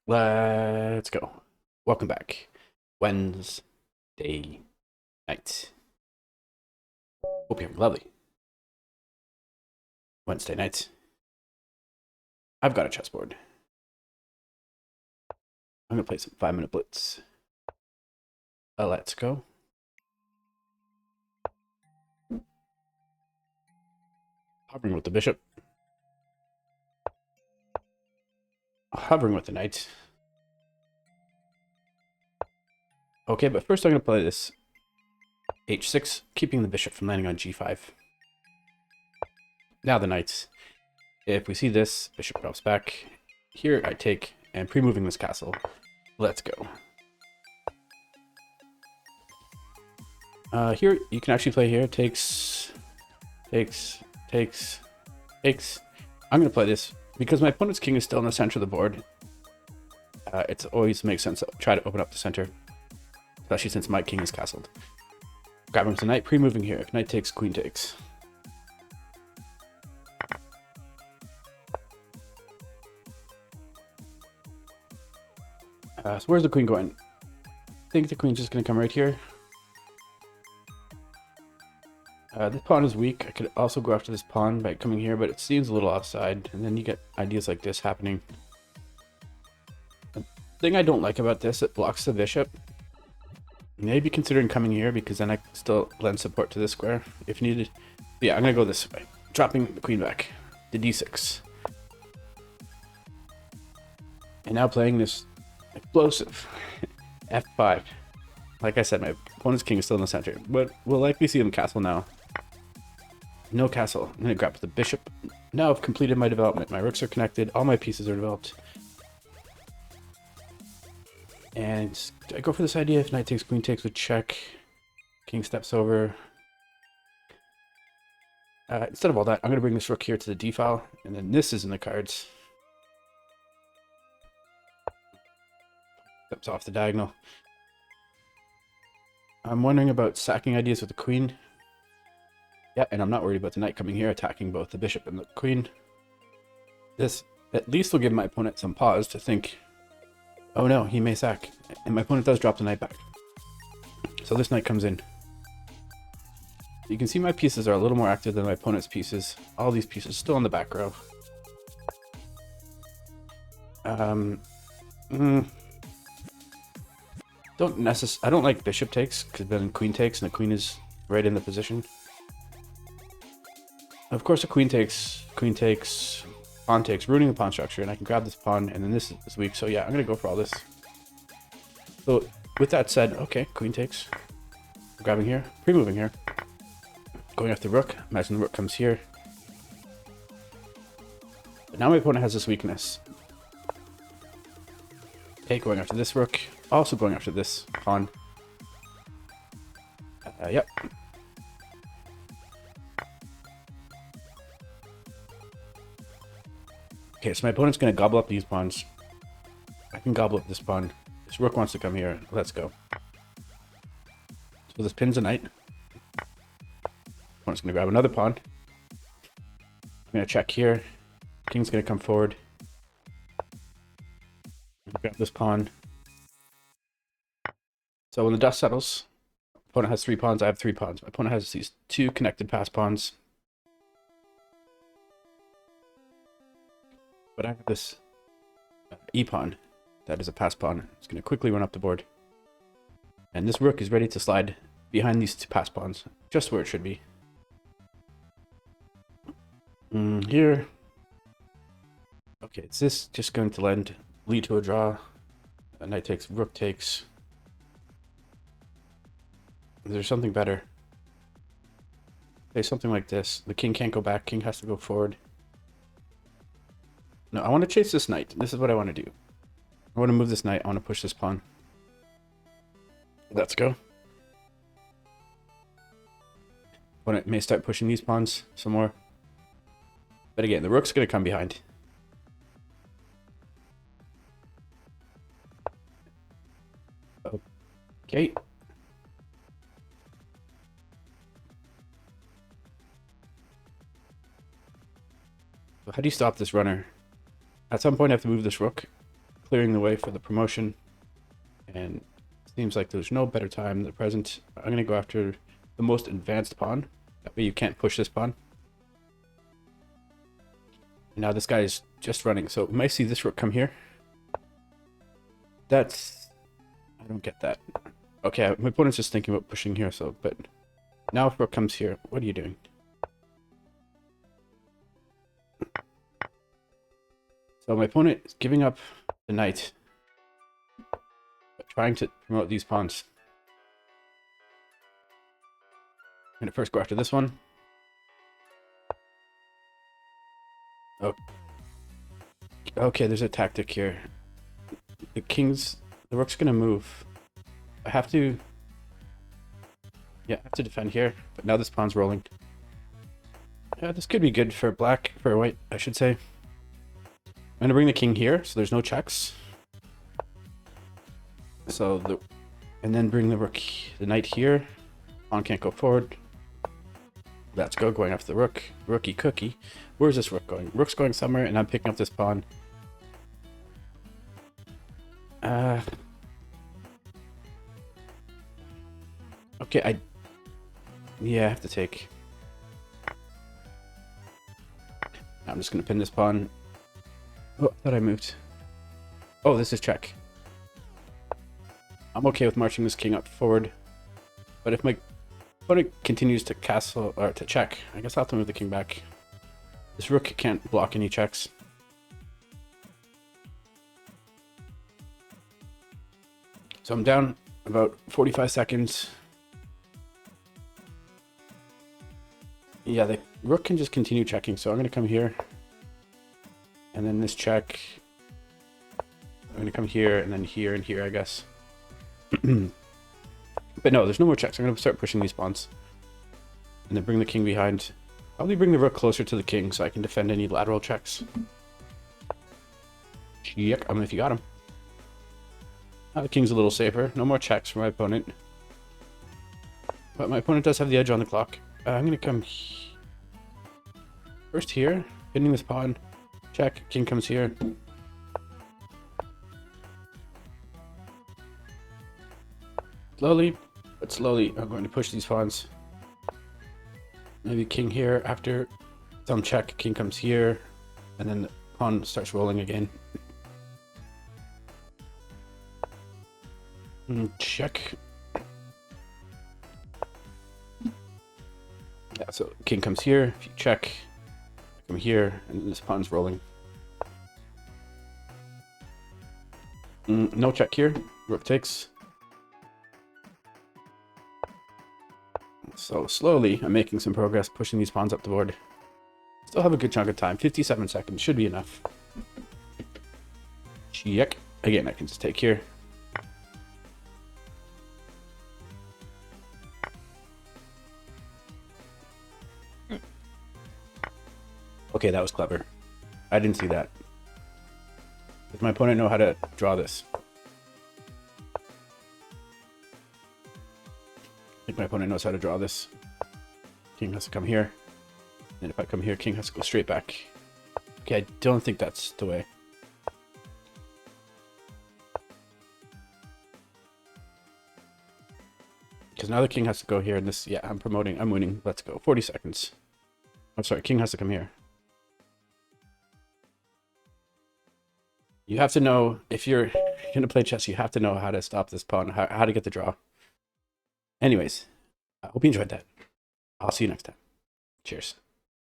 Let's go. Welcome back. Wednesday night. Hope you're having a lovely Wednesday night. I've got a chessboard. I'm gonna play some 5-minute blitz. Let's go. Hovering with the bishop. Hovering with the knight. Okay, but first I'm gonna play this h6, keeping the bishop from landing on g5. Now the knight. If we see this, bishop drops back. Here I take, and pre-moving this castle. Let's go. Here you can actually play here. Takes. I'm gonna play this because my opponent's king is still in the center of the board. It always makes sense to try to open up the center, especially since my king is castled. Grabbing with the knight, pre-moving here. If knight takes, queen takes. So where's the queen going? I think the queen's just gonna come right here. This pawn is weak. I could also go after this pawn by coming here, but it seems a little offside. And then you get ideas like this happening. The thing I don't like about this, it blocks the bishop. Maybe considering coming here because then I still lend support to this square if needed. But yeah, I'm gonna go this way, dropping the queen back to d6. And now playing this explosive f5. Like I said, my opponent's king is still in the center, but we'll likely see him castle now. No castle. I'm gonna grab the bishop. Now I've completed my development. My rooks are connected. All my pieces are developed. And I go for this idea. If knight takes, queen takes with check. King steps over. Instead of all that, I'm gonna bring this rook here to the d file, and then this is in the cards. Steps off the diagonal. I'm wondering about sacking ideas with the queen. Yeah, and I'm not worried about the knight coming here, attacking both the bishop and the queen. This at least will give my opponent some pause to think, oh no, he may sack. And my opponent does drop the knight back. So this knight comes in. You can see my pieces are a little more active than my opponent's pieces. All these pieces still in the back row. I don't like bishop takes, because then queen takes, and the queen is right in the position. Of course, a queen takes, pawn takes, ruining the pawn structure, and I can grab this pawn, and then this is weak. So yeah, I'm gonna go for all this. So with that said, okay, queen takes. Grabbing here, pre-moving here. Going after the rook. Imagine the rook comes here. But now my opponent has this weakness. Okay, going after this rook. Also going after this pawn. Yep. Okay, so my opponent's going to gobble up these pawns. I can gobble up this pawn. This rook wants to come here. Let's go. So this pins a knight. Opponent's going to grab another pawn. I'm going to check here. King's going to come forward. Grab this pawn. So when the dust settles, opponent has 3 pawns. I have 3 pawns. My opponent has these 2 connected pass pawns. But I have this e-pawn that is a pass pawn. It's going to quickly run up the board. And this rook is ready to slide behind these 2 pass pawns, just where it should be. Here. Okay, is this just going to lead to a draw? A knight takes, rook takes. Is there something better? Say something like this. The king can't go back. King has to go forward. No, I want to chase this knight. This is what I want to do. I want to move this knight. I want to push this pawn. Let's go. Opponent may start pushing these pawns some more. But again, the rook's going to come behind. Okay. So how do you stop this runner? At some point I have to move this rook. clearing the way for the promotion. And seems like there's no better time than the present. I'm going to go after the most advanced pawn. That way you can't push this pawn. Now this guy is just running, so we might see this rook come here. That's... I don't get that. Okay, my opponent's just thinking about pushing here, so... But now if rook comes here, what are you doing? So my opponent is giving up the knight, but trying to promote these pawns. I'm going to first go after this one. Oh. Okay, there's a tactic here. The rook's going to move. I have to... Yeah, I have to defend here, but now this pawn's rolling. Yeah, this could be good for white, I should say. I'm going to bring the king here, so there's no checks. And then bring the knight here. Pawn can't go forward. Let's go, going after the rook. Rookie cookie. Where's this rook going? Rook's going somewhere, and I'm picking up this pawn. Okay, I have to take. I'm just going to pin this pawn. Oh, I thought I moved. Oh, this is check. I'm okay with marching this king up forward. But if my opponent continues to castle, or to check, I guess I'll have to move the king back. This rook can't block any checks. So I'm down about 45 seconds. Yeah, the rook can just continue checking, so I'm going to come here. And then this check. I'm going to come here, and then here and here, I guess. But no, there's no more checks. I'm going to start pushing these pawns. And then bring the king behind. Probably bring the rook closer to the king so I can defend any lateral checks. Check. If you got him. Now the king's a little safer. No more checks for my opponent. But my opponent does have the edge on the clock. I'm going to come first here, pinning this pawn. Check. King comes here. Slowly, but slowly, I'm going to push these pawns. Maybe king here after some check. King comes here, and then the pawn starts rolling again. Check. Yeah, so king comes here. If you check, I come here, and this pawn's rolling. No check here. Rook takes. So slowly, I'm making some progress, pushing these pawns up the board. Still have a good chunk of time. 57 seconds should be enough. Check. Again, I can just take here. Okay, that was clever. I didn't see that. Does my opponent know how to draw this? I think my opponent knows how to draw this. King has to come here. And if I come here, king has to go straight back. Okay, I don't think that's the way. Because now the king has to go here, and this, yeah, I'm winning. Let's go. 40 seconds. I'm sorry, king has to come here. You have to know, if you're going to play chess, you have to know how to stop this pawn, how to get the draw. Anyways, I hope you enjoyed that. I'll see you next time. Cheers.